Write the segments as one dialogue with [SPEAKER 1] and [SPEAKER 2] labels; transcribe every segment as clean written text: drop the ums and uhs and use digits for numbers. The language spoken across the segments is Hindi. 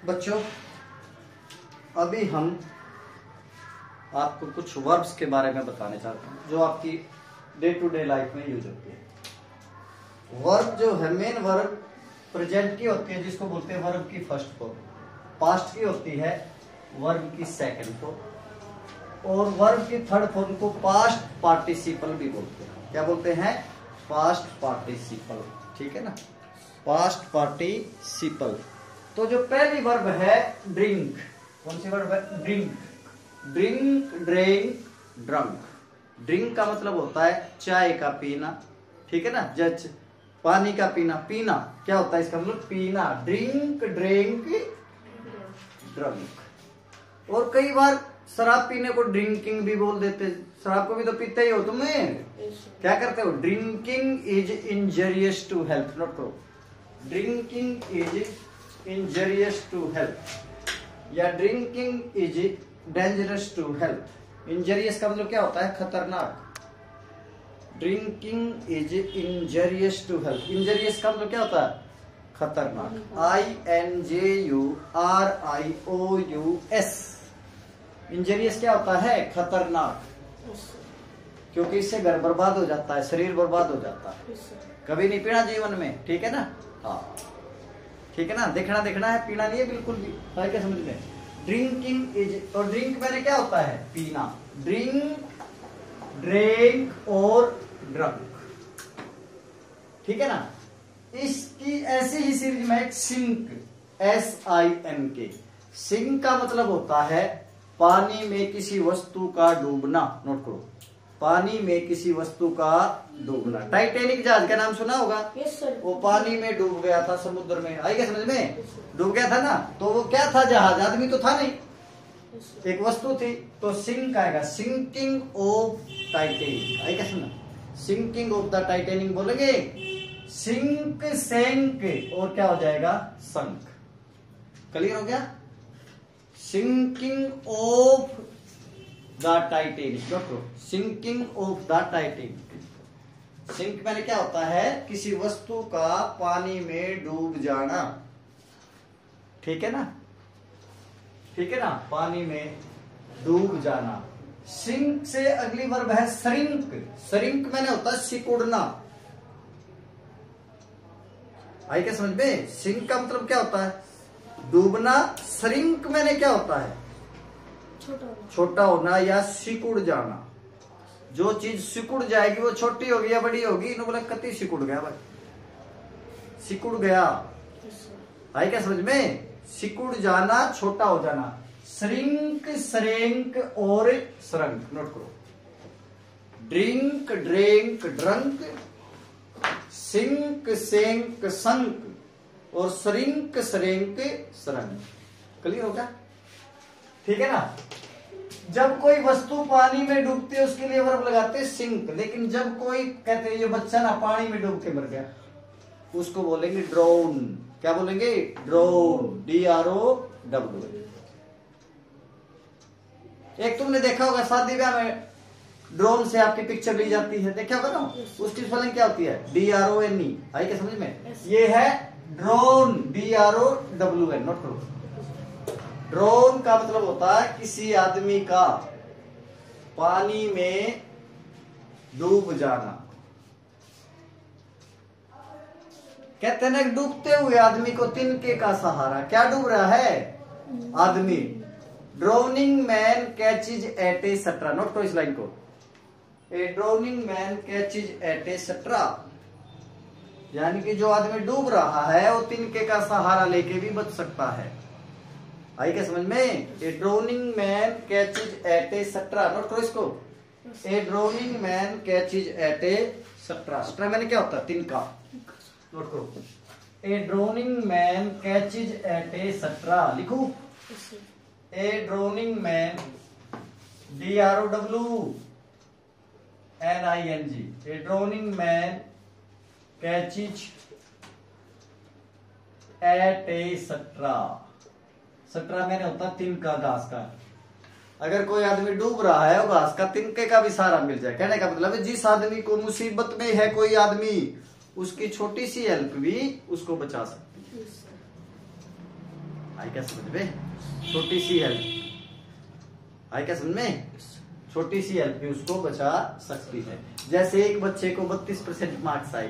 [SPEAKER 1] बच्चों, अभी हम आपको कुछ वर्ब्स के बारे में बताने चाहते हैं जो आपकी डे टू डे लाइफ में यूज होती है। वर्ब जो है, मेन वर्ब प्रेजेंट की होती है जिसको बोलते हैं वर्ब की फर्स्ट फॉर्म, पास्ट की होती है वर्ब की सेकंड फॉर्म, और वर्ब की थर्ड फॉर्म को पास्ट पार्टिसिपल भी बोलते हैं। क्या बोलते हैं? Past participle. ठीक है ना, पास्ट पार्टिसिपल। तो जो पहली वर्ब है ड्रिंक, कौन सी वर्ब है? Drink. Drink, drink, drunk. Drink का मतलब होता है चाय का पीना। ठीक है ना, जज पानी का पीना। पीना क्या होता है? इसका मतलब पीना। Drink, drink, drunk. और कई बार शराब पीने को ड्रिंकिंग भी बोल देते। शराब को भी तो पीते ही हो तुम्हें। क्या करते हो? Drinking is injurious to health. Note करो, drinking is injurious to health, या drinking is dangerous to health. Injurious का मतलब क्या होता है? खतरनाक। Drinking is injurious to health. Injurious का मतलब क्या होता है? खतरनाक। INJURIOUS। इंजरियस क्या होता है? खतरनाक। क्योंकि इससे घर बर्बाद हो जाता है, शरीर बर्बाद हो जाता है। कभी नहीं पीना जीवन में। ठीक है ना? हाँ, ठीक है ना। देखना है, पीना नहीं है बिल्कुल भी। है क्या समझ में? ड्रिंकिंग इज, और ड्रिंक मैंने क्या होता है? पीना। ड्रिंक, ड्रिंक और ड्रंक। ठीक है ना। इसकी ऐसी ही सीरीज में एक सिंक, SINK। सिंक का मतलब होता है पानी में किसी वस्तु का डूबना। नोट करो, पानी में किसी वस्तु का डूबना। टाइटैनिक जहाज का नाम सुना होगा। वो पानी में डूब गया था, समुद्र में। आई क्या समझ में? डूब गया था ना। तो वो क्या था? जहाज। आदमी तो था नहीं, एक वस्तु थी। तो सिंक आएगा, सिंकिंग ऑफ टाइटैनिक। आई क्या सुना? सिंकिंग ऑफ द टाइटैनिक बोलेंगे। सिंक, सेंक, और क्या हो जाएगा? संक। क्लियर हो गया? Sinking of the Titanic. देखो, sinking of the Titanic. Sink मैंने क्या होता है? किसी वस्तु का पानी में डूब जाना। ठीक है ना, ठीक है ना, पानी में डूब जाना। सिंक से अगली वर्ब है श्रिंक। श्रिंक मैंने होता है सिकुड़ना। आई क्या समझ में? सिंक का मतलब क्या होता है? डूबना। श्रिंक मैंने क्या होता है? छोटा होना या सिकुड़ जाना। जो चीज सिकुड़ जाएगी वो छोटी होगी या बड़ी होगी? इन्होंने बोला कति सिकुड़ गया भाई, सिकुड़ गया। आई क्या समझ में? सिकुड़ जाना, छोटा हो जाना। श्रिंक, श्रिंक और श्रंक। नोट करो, ड्रिंक, ड्रिंक, ड्रंक, सिंक, सेंक, संक, और श्रिंक, श्रिंक, श्रंक। क्लियर होगा? ठीक है ना। जब कोई वस्तु पानी में डूबती है उसके लिए वर्ब लगाते हैं सिंक। लेकिन जब कोई कहते हैं ये बच्चा ना पानी में डूब के मर गया, उसको बोलेंगे ड्रोन। क्या बोलेंगे? ड्रोन। DROWN। एक तुमने देखा होगा शादी ब्याह में ड्रोन से आपकी पिक्चर ली जाती है, देखा होगा ना। उसकी स्पेलिंग क्या होती है? DRONE। आई क्या समझ में? ये है ड्रोन, DROWN। नोट करो, ड्रोन का मतलब होता है किसी आदमी का पानी में डूब जाना। कहते हैं ना, डूबते हुए आदमी को तिनके का सहारा। क्या डूब रहा है? आदमी। ड्रोनिंग मैन कैचेज एट ए सट्रा। नोट करो इस लाइन को, ए ड्रोनिंग मैन कैचेज एट ए सट्रा। यानी कि जो आदमी डूब रहा है वो तिनके का सहारा लेके भी बच सकता है। आई क्या समझ में? ए ड्रोनिंग मैन कैचेज एट ए सट्रा। नोट करो इसको, ए ड्रोनिंग मैन कैचेज एट ए सट्रा। सट्रा मैंने क्या होता है? तिनका। नोट करो, ए ड्रोनिंग मैन कैचेज एट ए सट्रा। लिखू, ए ड्रोनिंग मैन, DROWNING, ए ड्रोनिंग मैन कैचेज एट ए सट्रा। सट्रा मैंने होता तिनका, घास का। अगर कोई आदमी डूब रहा है वो घास का तिनके का भी सहारा मिल जाए। कहने का मतलब है जिस आदमी को मुसीबत में है कोई आदमी, उसकी छोटी सी हेल्प भी उसको बचा सकती है। आई क्या समझ में? छोटी सी हेल्प, आई क्या समझ में? छोटी सी हेल्प भी उसको बचा सकती है। जैसे एक बच्चे को 32% मार्क्स आए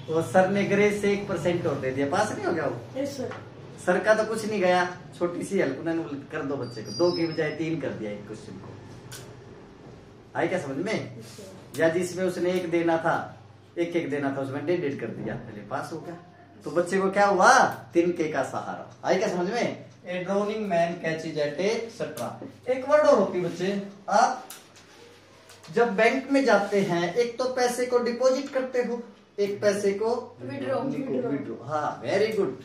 [SPEAKER 1] और सर ने ग्रेस से 1% और दे दिया, पास नहीं हो गया वो?
[SPEAKER 2] Yes sir.
[SPEAKER 1] सर का तो कुछ नहीं गया, छोटी सी हेल्प उन्होंने बोला कर दो बच्चे को, 2 की बजाय 3 कर दिया एक क्वेश्चन को। आई क्या समझ में? या जिसमें उसने 1 देना था, 1 देना था, उसमें 1.5 कर दिया, पहले पास हो गया। तो बच्चे को क्या हुआ? 3K का सहारा। आई क्या समझ में? ए ड्रोनिंग मैन कैचेज एट ए सट्रा। एक वर्ड और होती बच्चे, आप जब बैंक में जाते हैं एक तो पैसे को डिपॉजिट करते हो, एक पैसे को विड्रॉ। हाँ वेरी गुड,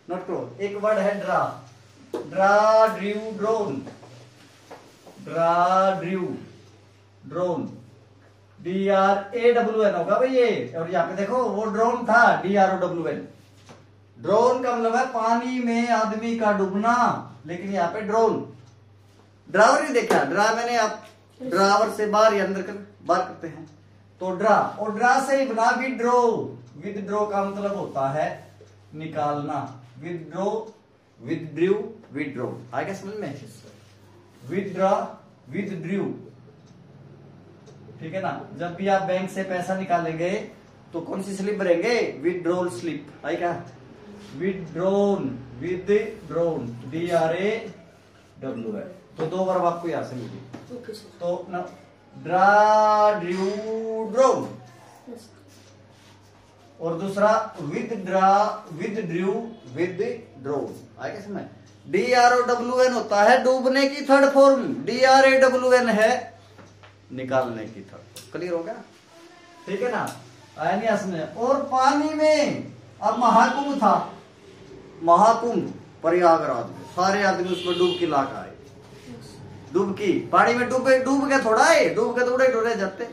[SPEAKER 1] नोट करो। एक वर्ड है draw, draw Drew drone, draw Drew drone, DRAWN होगा भाई ये। और यहाँ पे देखो वो ड्रोन था, DROWN। ड्रोन का मतलब है पानी में आदमी का डूबना, लेकिन यहाँ पे ड्रोन। ड्रावर नहीं देखा? ड्रा मैंने आप ड्रावर से बाहर या अंदर कर बाहर करते हैं तो ड्रा, और ड्रा से ही बना विदड्रॉ। विदड्रॉ का मतलब होता है निकालना, विदड्रॉ, विदड्रू, विदड्रॉ। आ गया समझ में? विदड्रॉ, विदड्रू, ठीक है ना। जब भी आप बैंक से पैसा निकालेंगे तो कौन सी स्लिप भरेंगे? Withdrawal slip. आई क्या? Withdrawn, withdrawn, DRAWN। तो 2 बार आपको यहां से मिली। तो ड्रा ड्रू ड्रोन, और दूसरा विदड्रा, विदड्रू, विदड्रॉन। आगे समझ? DROWN होता है डूबने की थर्ड फॉर्म, DRAWN है निकालने की थर्ड फॉर्म। क्लियर हो गया? ठीक है ना? आया नहीं समझ? और पानी में अब महाकुंभ था, महाकुंभ प्रयागराज में, सारे आदमी उसमें डुबकी ला के आए। डुबकी पानी में डूब के थोड़ा है, डूब के थोड़े डोरे जाते,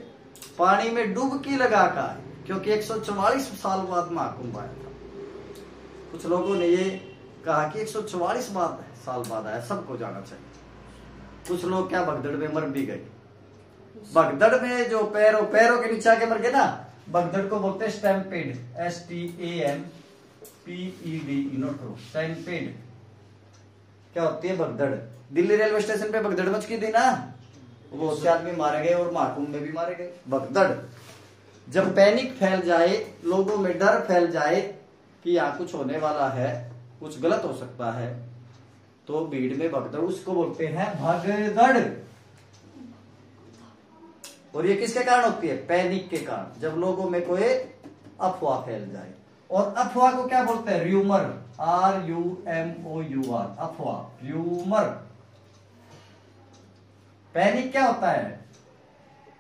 [SPEAKER 1] पानी में डुबकी लगा कर आए, क्योंकि 144 साल बाद महाकुंभ आया था। कुछ लोगों ने ये कहा कि 144 साल बाद आया, सबको जाना चाहिए। कुछ लोग क्या भगदड़ में मर भी गए। भगदड़ में जो पैरों के नीचे आके मर गए ना, भगदड़ को बोलते हैं स्टैम्पेड, STAMPED। नोट करो, स्टैम्पेड क्या होती है? भगदड़। दिल्ली रेलवे स्टेशन पे भगदड़ मच की थी ना, बहुत से आदमी मारे गए और महाकुंभ में भी मारे गए। भगदड़, जब पैनिक फैल जाए, लोगों में डर फैल जाए कि यहाँ कुछ होने वाला है, कुछ गलत हो सकता है, तो भीड़ में भगदड़, उसको बोलते हैं भगदड़। और ये किसके कारण होती है? पैनिक के कारण, जब लोगों में कोई अफवाह फैल जाए। और अफवाह को क्या बोलते हैं? र्यूमर, RUMOUR, अफवाह, र्यूमर। पैनिक क्या होता है?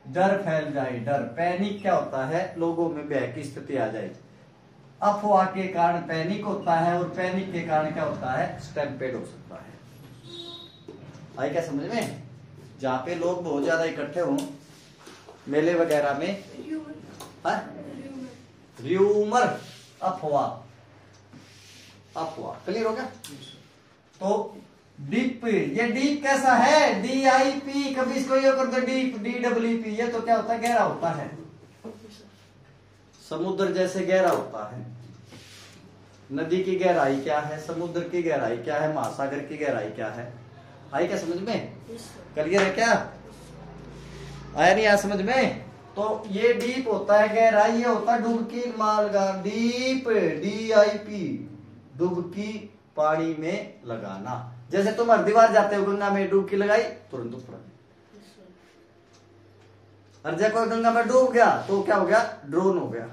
[SPEAKER 1] डर फैल जाए, डर। पैनिक क्या होता है? लोगों में भय की स्थिति आ जाए। अफवाह के कारण पैनिक होता है, और पैनिक के कारण क्या होता है? स्टैम्पेड हो सकता है। आई क्या समझ में? जहां पे लोग बहुत ज्यादा इकट्ठे हों, मेले वगैरह में, र्यूमर, अफवाह, अफवाह। क्लियर हो गया? तो डीप, ये डीप कैसा है? DIP, कभी इसको ये कर दो डीप, DWP। ये तो क्या होता है? गहरा होता है, समुद्र जैसे गहरा होता है। नदी की गहराई क्या है? समुद्र की गहराई क्या है? महासागर की गहराई क्या है? आई क्या समझ में? क्लियर है क्या? आया नहीं? आया समझ में? तो ये डीप होता है, गहराई। ये होता है डुबकी मारना, डीप, DIP, डुबकी पानी में लगाना। जैसे तुम हरिद्वार जाते हो, गंगा में डुबकी लगाई, तुरंत ऊपर। और जब कोई गंगा में डूब गया तो क्या हो गया? ड्रोन हो गया।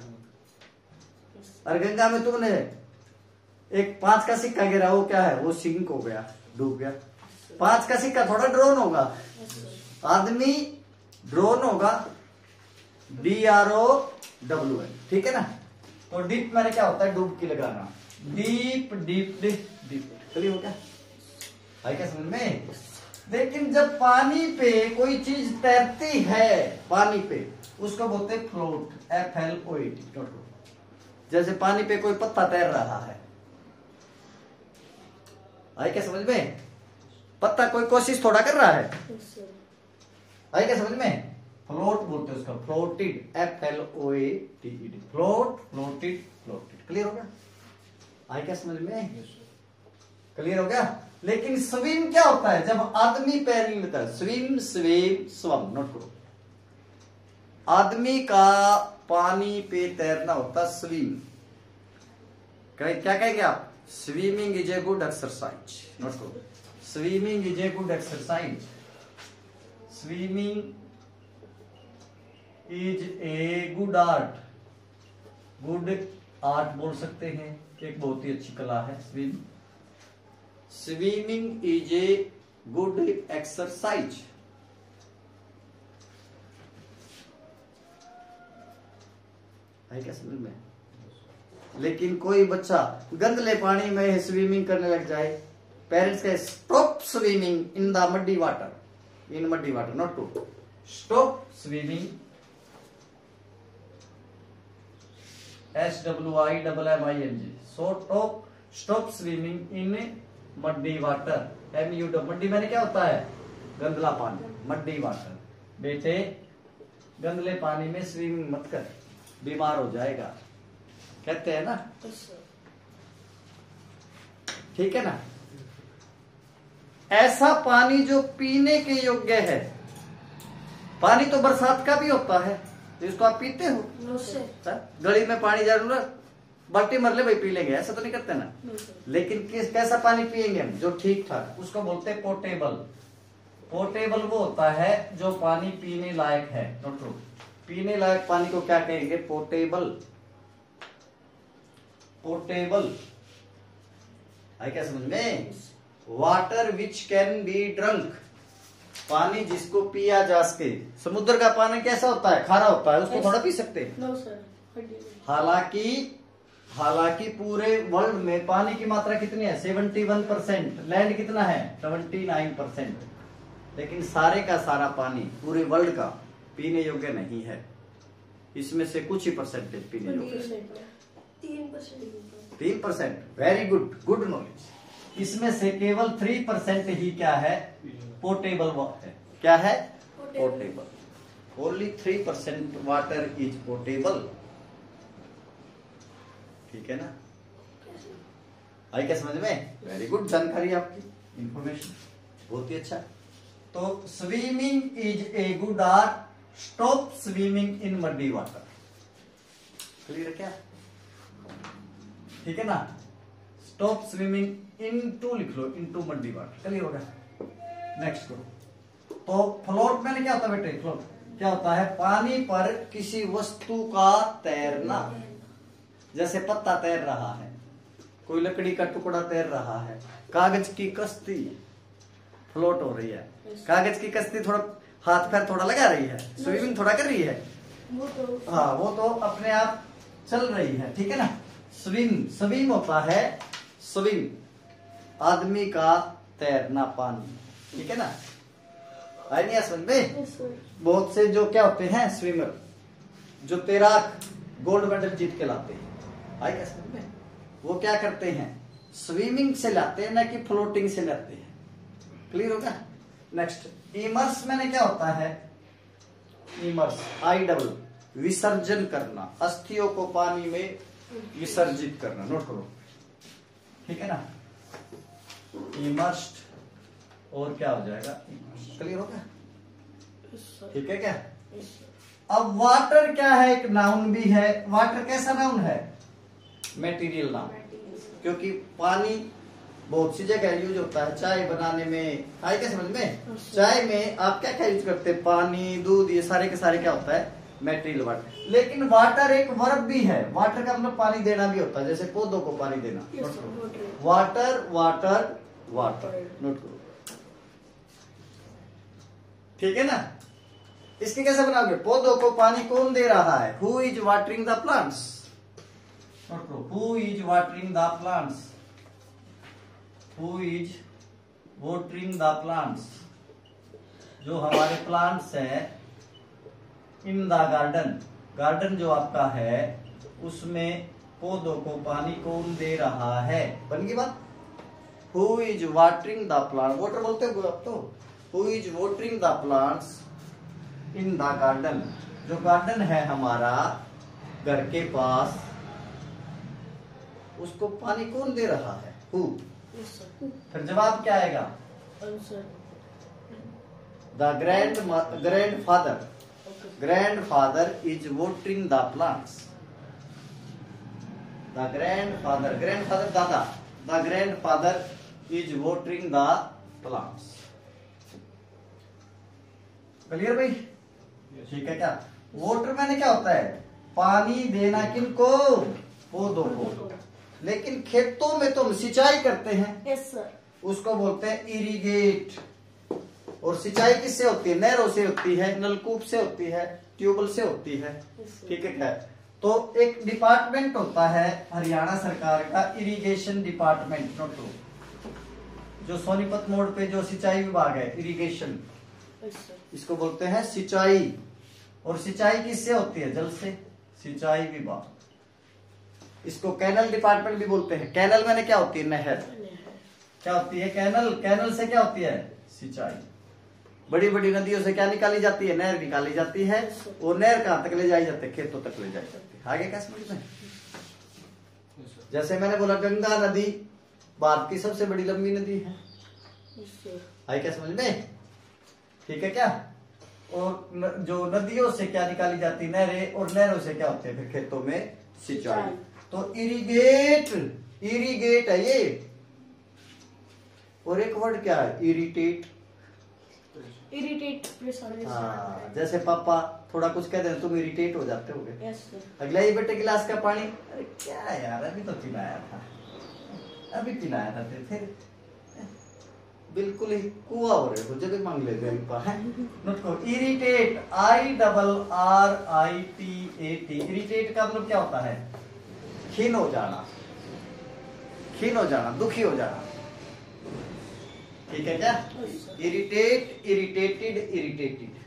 [SPEAKER 1] और गंगा में तुमने एक 5 का सिक्का गिरा, वो क्या है? वो सिंक हो गया, डूब गया। 5 का सिक्का थोड़ा ड्रोन होगा, आदमी ड्रोन होगा, DROWN। ठीक है ना? तो डीप मैंने क्या होता है? डुबकी लगाना, डीप, डीप, डीप, डीप। चलिए हो गया? आई क्या समझ में? लेकिन जब पानी पे कोई चीज तैरती है, पानी पे, उसको बोलते हैं फ्लोट, FLOAT। जैसे पानी पे कोई पत्ता तैर रहा है। आई क्या समझ में? पत्ता कोई कोशिश थोड़ा कर रहा है। आई क्या समझ में? फ्लोट बोलते हैं उसका, floated, FLOATED, float, floated, floated. Clear हो गया? आई क्या समझ में? क्लियर हो गया। लेकिन स्विम क्या होता है, जब आदमी पैर नहीं लेता, स्विम स्विम स्वम, नोट करो। आदमी का पानी पे तैरना होता स्विम। क्या कहेंगे आप, swimming is a good exercise, note करो। Swimming is a good exercise, swimming is a good art, good art बोल सकते हैं, एक बहुत ही अच्छी कला है swim. Swimming is a good exercise. है क्या समझ में। लेकिन कोई बच्चा गंदले पानी में स्विमिंग करने लग जाए, पेरेंट्स कहे stop swimming in the muddy water, in muddy water, not to stop swimming, SWIMMING, stop swimming in muddy water, MUD। Muddy मैंने क्या होता है, गंदला पानी, मड्डी वाटर। बेटे गंदले पानी में स्विमिंग मत कर, बीमार हो जाएगा, कहते हैं ना, ठीक है ना। ऐसा पानी जो पीने के योग्य है, पानी तो बरसात का भी होता है, जिसको आप पीते हो, गली में पानी जरूर बाल्टी मर ले भाई पी लेंगे, ऐसा तो नहीं करते ना। लेकिन कैसा पानी पिएंगे हम, जो ठीक ठाक, उसको बोलते हैं पोर्टेबल। पोर्टेबल वो होता है जो पानी पीने लायक है, नोट, पीने लायक पानी को क्या कहेंगे, पोर्टेबल। पोर्टेबल है क्या समझ में। Water which can be drunk, पानी जिसको पिया जा सके। समुद्र का पानी कैसा होता है, खारा होता है, उसको थोड़ा पी सकते हैं। हालांकि पूरे वर्ल्ड में पानी की मात्रा कितनी है, 71%, लैंड कितना है 29%, लेकिन सारे का सारा पानी पूरे वर्ल्ड का पीने योग्य नहीं है। इसमें से कुछ ही परसेंटेज पीने योग्य है, 3%। Very good, good knowledge. इसमें से केवल 3% ही क्या है, पोर्टेबल है। क्या है, portable. Only 3% water is portable, ठीक है ना। आई क्या समझ में, वेरी गुड, जानकारी आपकी, इंफॉर्मेशन बहुत ही अच्छा। तो swimming is a good art, stop swimming in muddy water, clear क्या, ठीक है ना। स्टॉप स्विमिंग इनटू लिख लो, इनटू मडी वाटर, क्लियर होगा। नेक्स्ट करो। तो फ्लोट में क्या होता है बेटे, फ्लोट क्या होता है, पानी पर किसी वस्तु का तैरना। जैसे पत्ता तैर रहा है, कोई लकड़ी का टुकड़ा तैर रहा है, कागज की कश्ती फ्लोट हो रही है। कागज की कश्ती थोड़ा हाथ पैर थोड़ा लगा रही है, स्विमिंग थोड़ा कर रही है, हाँ वो तो अपने आप चल रही है, ठीक है ना। स्विम होता है, स्विम आदमी का तैरना पानी, ठीक है ना। आई नहीं समझ में। बहुत से जो क्या होते हैं स्विमर, जो तैराक गोल्ड मेडल जीत के लाते हैं, आई क्या समझ में, वो क्या करते हैं, स्विमिंग से लाते हैं, ना कि फ्लोटिंग से लाते हैं, क्लियर होगा। नेक्स्ट, इमर्स मैंने क्या होता है, इमर्स IW, विसर्जन करना, अस्थियों को पानी में विसर्जित करना, नोट करो, ठीक है ना। इमर्स्ड और क्या हो जाएगा, क्लियर होगा, ठीक है क्या। अब वाटर क्या है, एक नाउन भी है। वाटर कैसा नाउन है, मटेरियल नाउन, क्योंकि पानी बहुत सी जगह यूज होता है, चाय बनाने में, आए क्या समझ में। चाय में आप क्या क्या यूज करते हैं, पानी, दूध, ये सारे के सारे क्या होता है, मटेरियल वाटर। लेकिन वाटर एक वर्ब भी है, वाटर का मतलब पानी देना भी होता है, जैसे पौधों को पानी देना, वाटर वाटर वाटर, नोट करो, ठीक है ना। इसकी कैसे बनाओगे, पौधों को पानी कौन दे रहा है, who is watering the plants, note करो, who is watering the plants, who is watering the plants, जो हमारे प्लांट्स है इन द गार्डन, गार्डन जो आपका है उसमें पौधों को पानी कौन दे रहा है, बन गई बात। Who is watering the plant, water बोलते हो आप तो, who is watering the plants in the garden, जो गार्डन है हमारा घर के पास, उसको पानी कौन दे रहा है, हु, फिर जवाब क्या आएगा? The grandfather is watering the plants. The grandfather दादा, the grandfather is watering the plants. Clear भाई? ठीक है क्या? वोटर मैंने क्या होता है? पानी देना किनको? पौधों को। लेकिन खेतों में तो हम सिंचाई करते हैं।
[SPEAKER 2] Yes sir. उसको
[SPEAKER 1] बोलते हैं इरिगेट। और सिंचाई किससे होती है? नहरों से होती है, नलकूप से होती है, ट्यूबवेल से होती है। ठीक है क्या? तो एक डिपार्टमेंट होता है हरियाणा सरकार का, इरिगेशन डिपार्टमेंट, नोट लो, जो सोनीपत मोड़ पे जो सिंचाई विभाग है, इरिगेशन, इसको बोलते हैं सिंचाई। और सिंचाई किससे होती है? जल से, सिंचाई विभाग। इसको कैनल डिपार्टमेंट भी बोलते हैं। कैनल मैंने क्या होती है? नहर। क्या होती है? कैनल। कैनल से क्या होती है? सिंचाई। बड़ी बड़ी नदियों से क्या निकाली जाती है? नहर निकाली जाती है। और नहर कहां तक ले जाई जाती है? खेतों तक ले जाई जाती है। आगे क्या समझ में? जैसे मैंने बोला गंगा नदी भारत की सबसे बड़ी लंबी नदी है। आगे क्या समझ में? ठीक है क्या? और जो नदियों से क्या निकाली जाती है? नहरें। और नहरों से क्या होते हैं फिर? खेतों में सिंचाई। तो इरिगेट, इरिगेट है ये। और एक वर्ड क्या है? इरिटेट।
[SPEAKER 2] इरिटेट।
[SPEAKER 1] हाँ, जैसे पापा थोड़ा कुछ कहते हैं तुम इरिटेट हो जाते होगे।
[SPEAKER 2] Yes sir.
[SPEAKER 1] अगला ही बेटे गिलास का पानी, अरे क्या यार अभी तो पिलाया था, अभी पिलाया था, फिर बिल्कुल ही कुआ हो रहे हो जब मांग लेते हैं। नोट को इरिटेट, IRRITAT। इरिटेट का मतलब क्या होता है? खीन हो जाना, खीन हो जाना, दुखी हो जाना। ठीक है क्या? Irritate, irritated, irritated.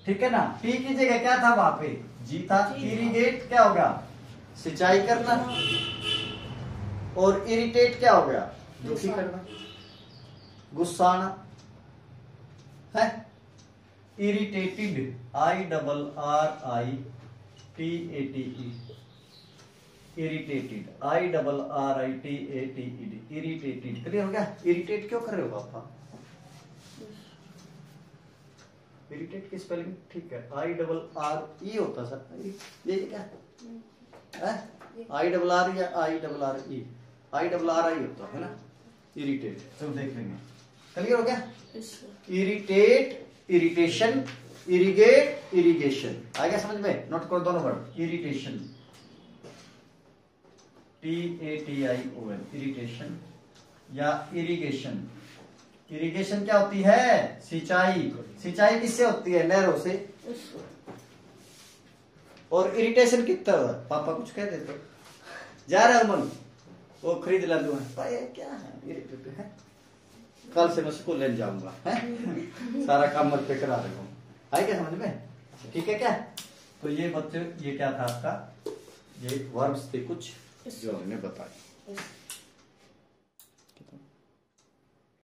[SPEAKER 1] ठीक है ना? टी की जगह क्या था वहां पे? जी था। इरिगेट क्या होगा? सिंचाई करना। और इरिटेट क्या हो गया? दुखी करना, गुस्साना है। Irritated, IRRITATE, irritated, IRRITATED, irritated. Clear हो गया? इरिटेट क्यों कर रहे हो पापा? इरिटेट की स्पेलिंग ठीक है, IRRE होता सर, ये क्या है? IRR या IRRE? IRRI होता है ना, इरिटेट। तो देख लेंगे। क्लियर हो गया? Irritate, irritation, irrigate, irrigation. आ गया समझ में? नोट करो दोनों वर्ड। इरिटेशन, TATION, इरिटेशन या इरिगेशन। इरिगेशन क्या होती है? सिंचाई। सिंचाई किससे होती है? नहरों से। और इरिटेशन कितना? पापा कुछ कह देते जा रहा है मन, वो खरीद ला दूं क्या है? इरिटेट है। कल से मैं स्कूल ले जाऊंगा, सारा काम मत पे करा देगा। आए क्या समझ में? ठीक है क्या? तो ये बच्चे, ये क्या था आपका? ये वर्ब्स थे कुछ जो हमने बताए।